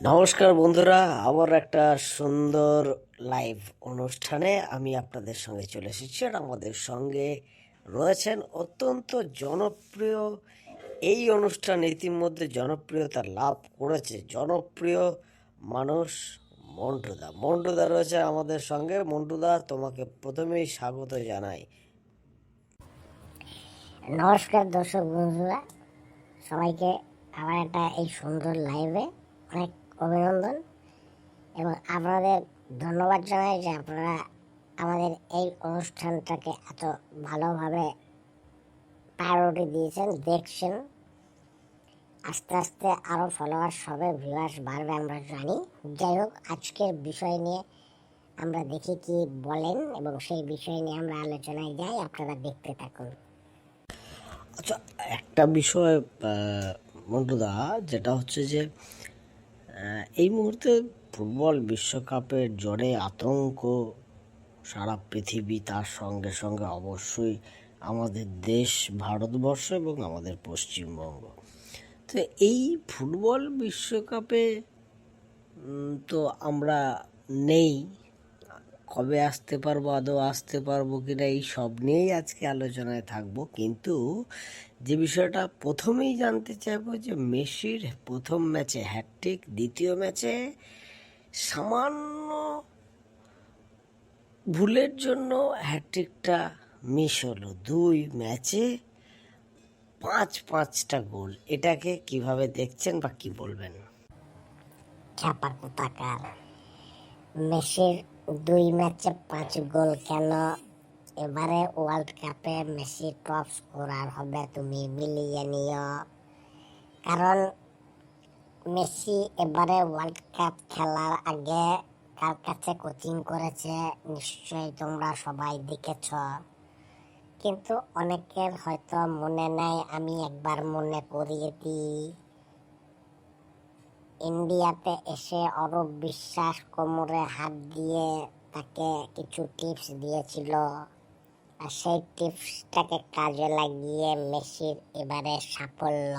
নমস্কার বন্ধুরা, আবার একটা সুন্দর লাইভ অনুষ্ঠানে আমি আপনাদের সঙ্গে চলে এসেছি। আর আমাদের সঙ্গে রয়েছেন অত্যন্ত জনপ্রিয় এই অনুষ্ঠান ইতিমধ্যে জনপ্রিয়তা লাভ করেছে জনপ্রিয় মানুষ মন্টুদা রয়েছে আমাদের সঙ্গে। মন্টুদা, তোমাকে প্রথমেই স্বাগত জানাই। নমস্কার দর্শক বন্ধুরা, সবাইকে আমার একটা এই সুন্দর লাইভে অনেক অভিনন্দন এবং আপনাদের ধন্যবাদ জানাই যে আপনারা আমাদের এই অনুষ্ঠানটাকে এত ভালোভাবে প্রায়োরিটি দিয়েছেন, দেখছেন। আস্তে আস্তে আরও ফলোয়ার্স হবে, ভিউয়ার্স বাড়বে আমরা জানি। যাই হোক, আজকের বিষয় নিয়ে আমরা দেখি কি বলেন এবং সেই বিষয় নিয়ে আমরা আলোচনায় যাই। আপনারা দেখতে থাকুন। আচ্ছা, একটা বিষয় মন্টুদা, যেটা হচ্ছে যে এই মুহূর্তে ফুটবল বিশ্বকাপের জ্বরে আতঙ্ক সারা পৃথিবী, তার সঙ্গে সঙ্গে অবশ্যই আমাদের দেশ ভারতবর্ষ এবং আমাদের পশ্চিমবঙ্গ। তো এই ফুটবল বিশ্বকাপে তো আমরা নেই, কবে আসতে পারবো, আদৌ আসতে পারবো কিনা, এই সব নিয়েই আজকে আলোচনায় থাকবো। কিন্তু যে বিষয়টা প্রথমেই জানতে চাইবো যে মেসির প্রথম ম্যাচে হ্যাটট্রিক, দ্বিতীয় ম্যাচে সামান্য ভুলের জন্য হ্যাটট্রিকটা মিস হলো। দুই ম্যাচে পাঁচটা গোল, এটাকে কিভাবে দেখছেন বা কি বলবেন? চাপা কোথাকার! মেসির 2 ম্যাচে 5 গোল কেন? এবারে ওয়ার্ল্ড কাপে মেসি টপ স্কোরার হবে, তুমি মিলিয়ে নিও। কারণ মেসি এবারে ওয়ার্ল্ড কাপ খেলার আগে কার কাছে কোচিং করেছে নিশ্চয়ই তোমরা সবাই দেখেছ, কিন্তু অনেকের হয়তো মনে নেই। আমি একবার মনে করিয়ে দিই। ইন্ডিয়াতে এসে অরূপ বিশ্বাস কোমরে হাত দিয়ে তাকে কিছু টিপস দিয়েছিল, আর সেই টিপসটাকে কাজে লাগিয়ে মেসির এবারে সাফল্য।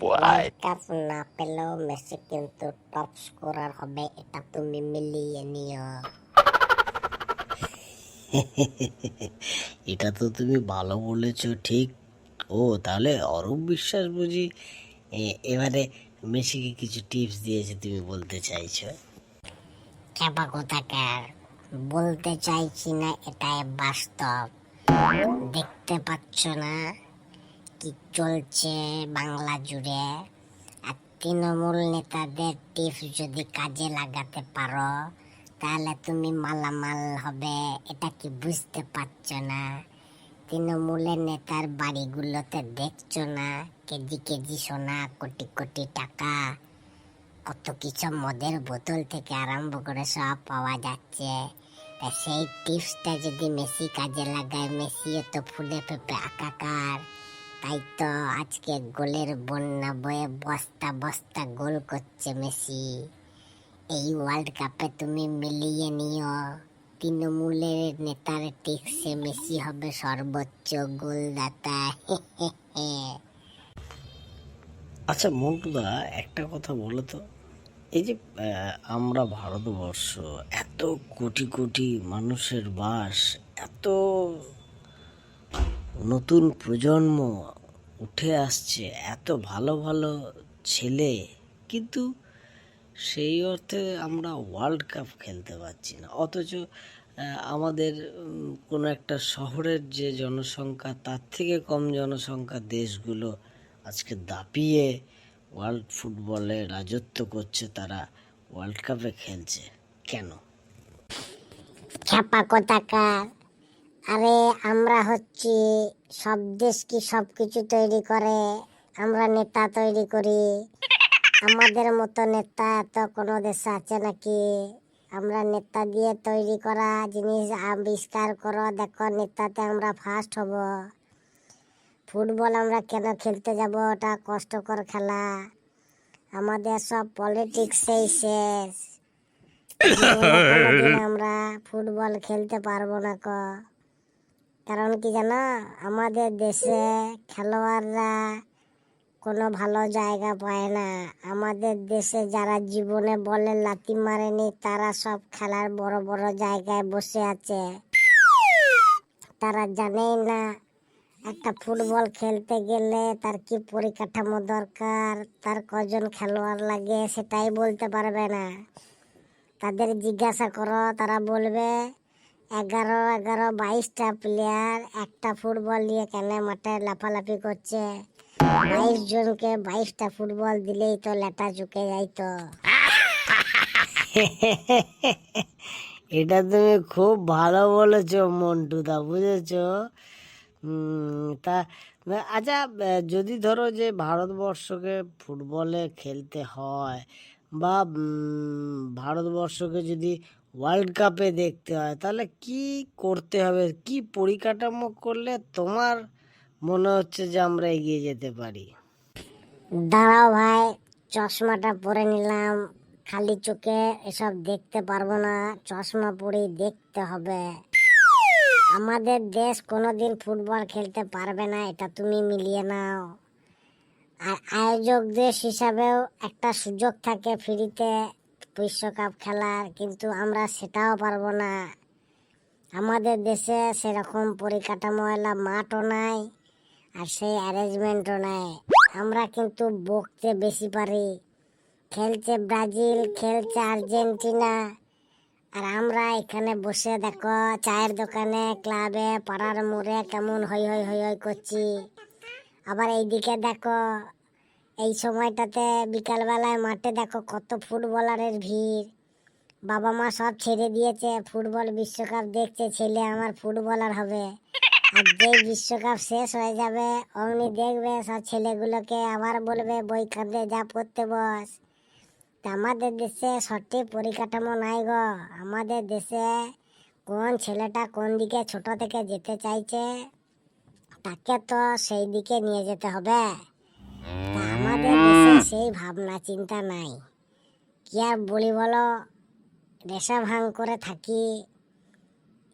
ওয়ার্ল্ড কাপ না পেলেও মেসি কিন্তু টপ স্কোরার হবে, এটা তুমি মিলিয়ে নিও। এটা তো তুমি ভালো বলেছো, ঠিক। ও, তাহলে অরূপ বিশ্বাস বুঝি এবারে মেসিকে কিছু টিপস দিয়েছে, তুমি বলতে চাইছো? চাপা কোথাকার! বলতে চাইছি না, এটাই বাস্তব। দেখতে পাচ্ছ না কি চলছে বাংলা জুড়ে? আর তৃণমূল নেতাদের টিপস যদি কাজে লাগাতে পারো তাহলে তুমি মালামাল হবে, এটা কি বুঝতে পারছো না? তৃণমূলের নেতার বাড়িগুলোতে দেখছো না কেজি কেজি সোনা, কোটি কোটি টাকা, কত কিছু মদের বোতল থেকে আরম্ভ করে সব পাওয়া যাচ্ছে। তা সেই টিপসটা যদি মেসি কাজে লাগায়, মেসিও তো ফুলে ফেপে একাকার। তাই তো আজকে গোলের বন্যা বয়ে বস্তা বস্তা গোল করছে মেসি। এই ওয়ার্ল্ড কাপে তুমি মিলিয়ে নিও, তৃণমূলের নেতার টিপসে মেসি হবে সর্বোচ্চ গোলদাতা। আচ্ছা মন্টুদা, একটা কথা বলো তো, এই যে আমরা ভারতবর্ষ, এত কোটি কোটি মানুষের বাস, এত নতুন প্রজন্ম উঠে আসছে, এত ভালো ভালো ছেলে, কিন্তু সেই অর্থে আমরা ওয়ার্ল্ড কাপ খেলতে পারছি না। অথচ আমাদের কোনো একটা শহরের যে জনসংখ্যা, তার থেকে কম জনসংখ্যার দেশগুলো আজকে দাপিয়ে ওয়ার্ল্ড ফুটবলে রাজত্ব করছে, তারা ওয়ার্ল্ড কাপে খেলছে কেন? ছাপা কোথাকার! আরে আমরা হচ্ছি, সব দেশ কি সব কিছু তৈরি করে? আমরা নেতা তৈরি করি। আমাদের মতো নেতা এত কোনো দেশে আছে নাকি? আমরা নেতা দিয়ে তৈরি করা জিনিস আবিষ্কার করো, দেখো নেতাতে আমরা ফার্স্ট হব। ফুটবল আমরা কেন খেলতে যাব? ওটা কষ্টকর খেলা। আমাদের সব পলিটিক্সেই শেষ। কোনোদিন আমরা ফুটবল খেলতে পারবো না। কারণ কি জানো? আমাদের দেশে খেলোয়াড়রা কোনো ভালো জায়গা পায় না। আমাদের দেশে যারা জীবনে বলে লাথি মারেনি তারা সব খেলার বড় বড় জায়গায় বসে আছে। তারা জানেই না একটা ফুটবল খেলতে গেলে তার কি পরিকাঠামো দরকার, তার কজন খেলোয়াড় লাগে সেটাই বলতে পারবে না। তাদের জিজ্ঞাসা করো, তারা বলবে 11-11, 22টা প্লেয়ার একটা ফুটবল নিয়ে কেন মাঠে লাফালাফি করছে। 22 জনকে 22টা ফুটবল দিলেই তো লেটা চুকে যাইতো। এটা তুমি খুব ভালো বলেছো মন্টুদা, বুঝেছো? তা আচ্ছা, যদি ধরো যে ভারতবর্ষকে ফুটবলে খেলতে হয় বা ভারতবর্ষকে যদি ওয়ার্ল্ড কাপে দেখতে হয়, তাহলে কি করতে হবে, কি পরিকাঠামো করলে তোমার মনে হচ্ছে যে আমরা এগিয়ে যেতে পারি? দাঁড়াও ভাই, চশমাটা পরে নিলাম, খালি চোখে এসব দেখতে পারবো না, চশমা পরেই দেখতে হবে। আমাদের দেশ কোনোদিন ফুটবল খেলতে পারবে না, এটা তুমি মিলিয়ে নাও। আর আয়োজক দেশ হিসাবেও একটা সুযোগ থাকে ফ্রিতে বিশ্বকাপ খেলার, কিন্তু আমরা সেটাও পারবো না। আমাদের দেশে সেরকম পরিকাঠামো এলা মাঠও নাই, আর সেই অ্যারেঞ্জমেন্টও নাই। আমরা কিন্তু বকতে বেশি পারি। খেলছে ব্রাজিল, খেলছে আর্জেন্টিনা, আর আমরা এখানে বসে দেখো চায়ের দোকানে, ক্লাবে, পাড়ার মোড়ে কেমন হই হই হই হই করছি। আবার এইদিকে দেখো এই সময়টাতে বিকালবেলায় মাঠে দেখো কত ফুটবলারের ভিড়। বাবা মা সব ছেড়ে দিয়েছে, ফুটবল বিশ্বকাপ দেখছে, ছেলে আমার ফুটবলার হবে। আর যেই বিশ্বকাপ শেষ হয়ে যাবে অমনি দেখবে সব ছেলেগুলোকে আবার বলবে বই খাতে যা পড়তে বস। তা আমাদের দেশে সঠিক পরিকাঠামো নাই গো। আমাদের দেশে কোন ছেলেটা কোন দিকে ছোট থেকে যেতে চাইছে তাকে তো সেই দিকে নিয়ে যেতে হবে। তা আমাদের দেশে সেই ভাবনা চিন্তা নাই। কি আর বলি বলো, নেশা ভাঙ করে থাকি।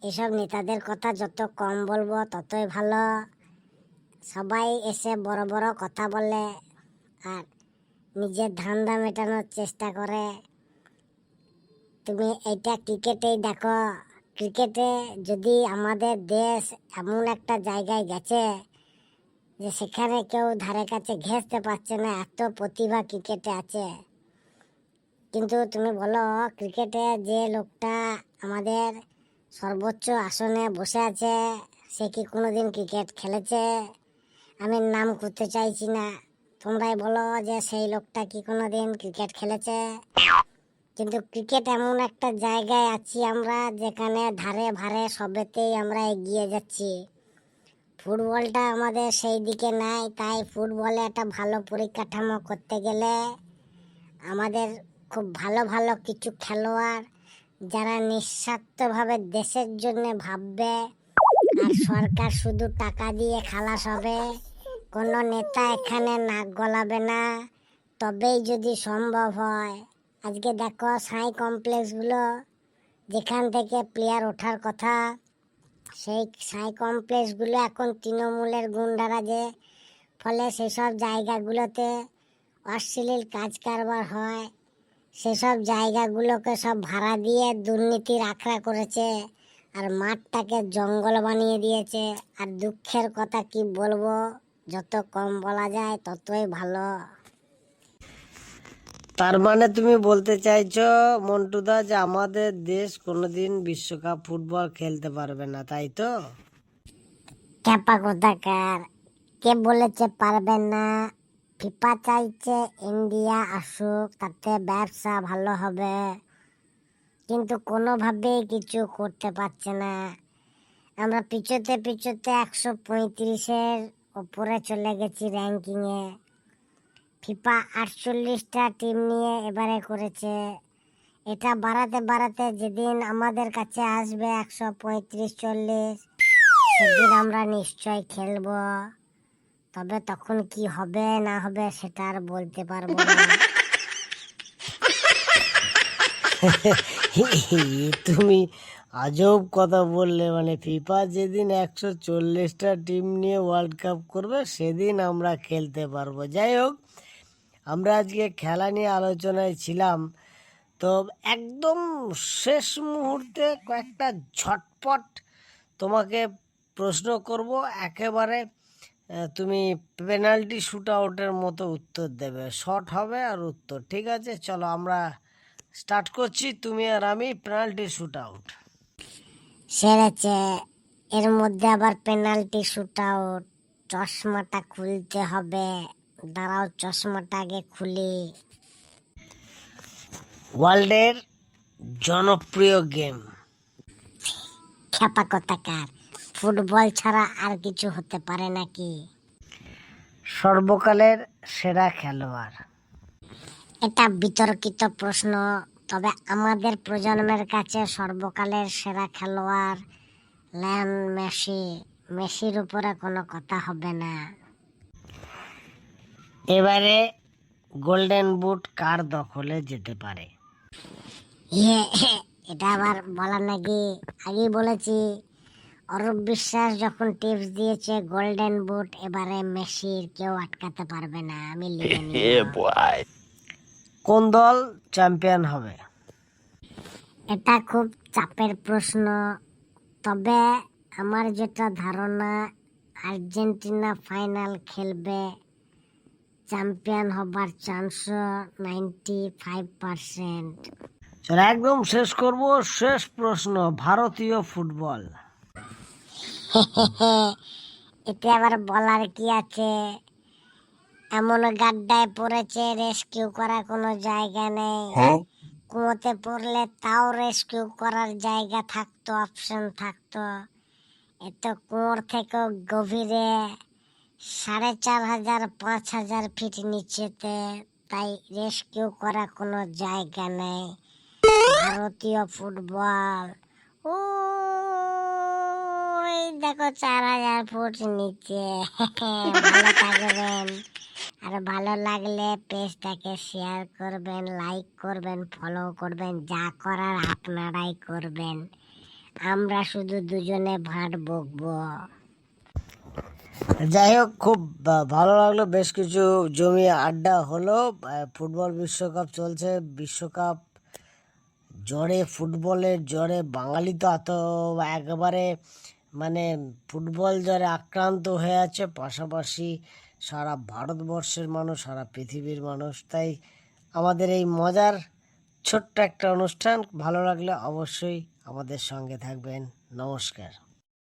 এসব নেতাদের কথা যত কম বলবো ততই ভালো। সবাই এসে বড় বড় কথা বলে আর নিজের ধান্দা মেটানোর চেষ্টা করে। তুমি এইটা ক্রিকেটেই দেখো, ক্রিকেটে যদি আমাদের দেশ এমন একটা জায়গায় গেছে যে সেখানে কেউ ধারে কাছে ঘেঁষতে পারছে না, এত প্রতিভা ক্রিকেটে আছে। কিন্তু তুমি বলো ক্রিকেটে যে লোকটা আমাদের সর্বোচ্চ আসনে বসে আছে সে কি কোনোদিন ক্রিকেট খেলেছে? আমি নাম করতে চাইছি না, তোমরাই বলো যে সেই লোকটা কি কোনোদিন ক্রিকেট খেলেছে? কিন্তু ক্রিকেট এমন একটা জায়গায় আছি আমরা যেখানে ধারে ভারে সবেতেই আমরা এগিয়ে যাচ্ছি। ফুটবলটা আমাদের সেই দিকে নাই, তাই ফুটবলে একটা ভালো পরিকাঠামো করতে গেলে আমাদের খুব ভালো ভালো কিছু খেলোয়াড় যারা নিঃস্বার্থভাবে দেশের জন্য ভাববে, আর সরকার শুধু টাকা দিয়ে খালাস হবে, কোনো নেতা এখানে নাক গলাবে না, তবেই যদি সম্ভব হয়। আজকে দেখো সাই কমপ্লেক্সগুলো যেখান থেকে প্লেয়ার ওঠার কথা, সেই সাই কমপ্লেক্সগুলো এখন তৃণমূলের গুন্ডারা যে, ফলে সেসব জায়গাগুলোতে অশ্লীল কাজ কারবার হয়। সেসব জায়গাগুলোকে সব ভাড়া দিয়ে দুর্নীতির আখড়া করেছে আর মাঠটাকে জঙ্গল বানিয়ে দিয়েছে। আর দুঃখের কথা কি বলবো, যত কম বলা যায় ততই ভালো। তার মানে তুমি বলতে চাইছো মন্টুদা যে আমাদের দেশ কোনোদিন বিশ্বকাপ ফুটবল খেলতে পারবে না, তাই তো? ক্যাপা কোথাকার, কে বলেছে পারবে না? ফিফা চাইছে ইন্ডিয়া আসুক, তাতে ব্যবসা ভালো হবে, কিন্তু কোনোভাবেই কিছু করতে পারছে না। আমরা পিছোতে পিছোতে 135-এর ওপরে চলে গেছি র্যাঙ্কিংয়ে। ফিফা 48টা টিম নিয়ে এবারে করেছে। এটা বাড়াতে বাড়াতে যেদিন আমাদের কাছে আসবে 135-40, সেদিন আমরা নিশ্চয় খেলবো। তবে তখন কি হবে না হবে সেটা আর বলতে পারবো না। তুমি আজব কথা বললে, মানে ফিফা যেদিন 140টা টিম নিয়ে ওয়ার্ল্ড কাপ করবে সেদিন আমরা খেলতে পারবো। যাই হোক, আমরা আজকে খেলা নিয়ে আলোচনায় ছিলাম, তো একদম শেষ মুহূর্তে কয়েকটা ঝটপট তোমাকে প্রশ্ন করব, একেবারে তুমি পেনাল্টি শুট আউটের মতো উত্তর দেবে, শর্ট হবে আর উত্তর, ঠিক আছে? চলো আমরা স্টার্ট করছি, তুমি আর আমি, পেনাল্টি শুট আউট। সেরেছে, এর মধ্যে আবার পেনাল্টি শুট আউট, চশমাটা খুলতে হবে। দাঁড়াও, চশমাটা আগে খুলি। ওয়ার্ল্ডের জনপ্রিয় গেম। খেপা কোথাকার, ফুটবল ছাড়া আর কিছু হতে পারে নাকি? সর্বকালের সেরা খেলোয়াড়। এটা বিতর্কিত প্রশ্ন, তবে আমাদের প্রজন্মের কাছে সর্বকালের সেরা খেলোয়াড় লিওনেল মেসি। মেসির উপরে কোনো কথা হবে না। এবারে গোল্ডেন বুট কার দখলে যেতে পারে? ইয়ে, এটা আবার বলার নাকি? আগেই বলেছি, অরূপ বিশ্বাস যখন টিপস দিয়েছে গোল্ডেন বুট এবারে মেসির, কেউ আটকাতে পারবে না, আমি লিখে নিব। কোন দল চ্যাম্পিয়ন হবে? এটা খুব চাপের প্রশ্ন, তবে আমার যেটা ধারণা আর্জেন্টিনা ফাইনাল খেলবে। চ্যাম্পিয়ন হবার চান্স 95%। চলো একদম শেষ করব, শেষ প্রশ্ন, ভারতীয় ফুটবল। এতে আবার বলার কি আছে? এমন গাড্ডায় পড়েছে, রেস্কিউ করার কোনো জায়গা নেই। কুয়োতে পড়লে তাও রেস্কিউ করার জায়গা থাকতো, অপশন থাকতো। এত কুয়োর থেকেও গভীরে, 4500 5000 ফিট নিচেতে, তাই রেস্কিউ করা কোনো জায়গা নেই। ভারতীয় ফুটবল, ওই দেখো 4000 ফুট নিচে। ভালো থাকবেন, আর ভালো লাগলে পেজটাকে শেয়ার করবেন, লাইক করবেন, ফলো করবেন, যা করার আপনারাই করবেন। আমরা শুধু দুজনে ভাট বকবো। যাই হোক, খুব ভালো লাগলো, বেশ কিছু জমিয়ে আড্ডা হলো। ফুটবল বিশ্বকাপ চলছে, বিশ্বকাপ জ্বরে, ফুটবলের জ্বরে বাঙালি তো এত একেবারে মানে ফুটবল জ্বরে আক্রান্ত হয়ে আছে, পাশাপাশি সারা ভারতবর্ষের মানুষ, সারা পৃথিবীর মানুষ। তাই আমাদের এই মজার ছোট্ট একটা অনুষ্ঠান ভালো লাগলে অবশ্যই আমাদের সঙ্গে থাকবেন। নমস্কার।